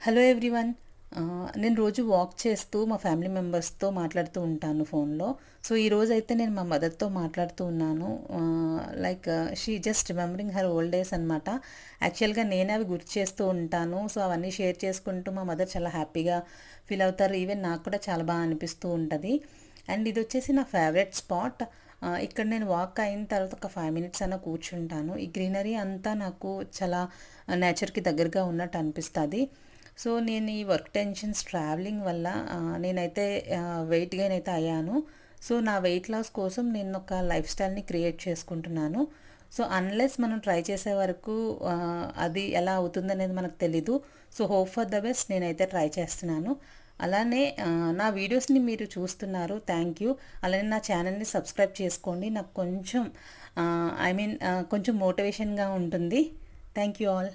Hello everyone. నేను రోజు walk చేస్తూ మా ఫ్యామిలీ మెంబర్స్తో మాట్లాడుతూ ఉంటాను ఫోన్లో. సో ఈరోజు అయితే నేను మా మదర్తో మాట్లాడుతూ ఉన్నాను. Like she just remembering her old days అనమాట. యాక్చువల్గా నేనే అవి గుర్తు చేస్తూ ఉంటాను. సో అవన్నీ షేర్ చేసుకుంటూ మా మదర్ చాలా హ్యాపీగా ఫీల్ అవుతారు. ఈవెన్ నాకు కూడా చాలా బాగా అనిపిస్తూ ఉంటుంది. అండ్ ఇది వచ్చేసి నా ఫేవరెట్ స్పాట్. ఇక్కడ నేను వాక్ అయిన తర్వాత ఒక 5 minutes అన్న కూర్చుంటాను. ఈ గ్రీనరీ అంతా నాకు చాలా నేచర్కి దగ్గరగా ఉన్నట్టు అనిపిస్తుంది. సో నేను ఈ వర్క్ టెన్షన్స్ ట్రావెలింగ్ వల్ల నేనైతే వెయిట్ గెయిన్ అయితే అయ్యాను. సో నా వెయిట్ లాస్ కోసం నేను ఒక లైఫ్ స్టైల్ని క్రియేట్ చేసుకుంటున్నాను. సో అన్లెస్ మనం ట్రై చేసే వరకు అది ఎలా అవుతుందనేది మనకు తెలీదు. So hope for the best నేనైతే ట్రై చేస్తున్నాను. అలానే నా వీడియోస్ని మీరు చూస్తున్నారు, థ్యాంక్ యూ. అలానే నా ఛానల్ని సబ్స్క్రైబ్ చేసుకోండి. నాకు కొంచెం కొంచెం మోటివేషన్గా ఉంటుంది. Thank you all.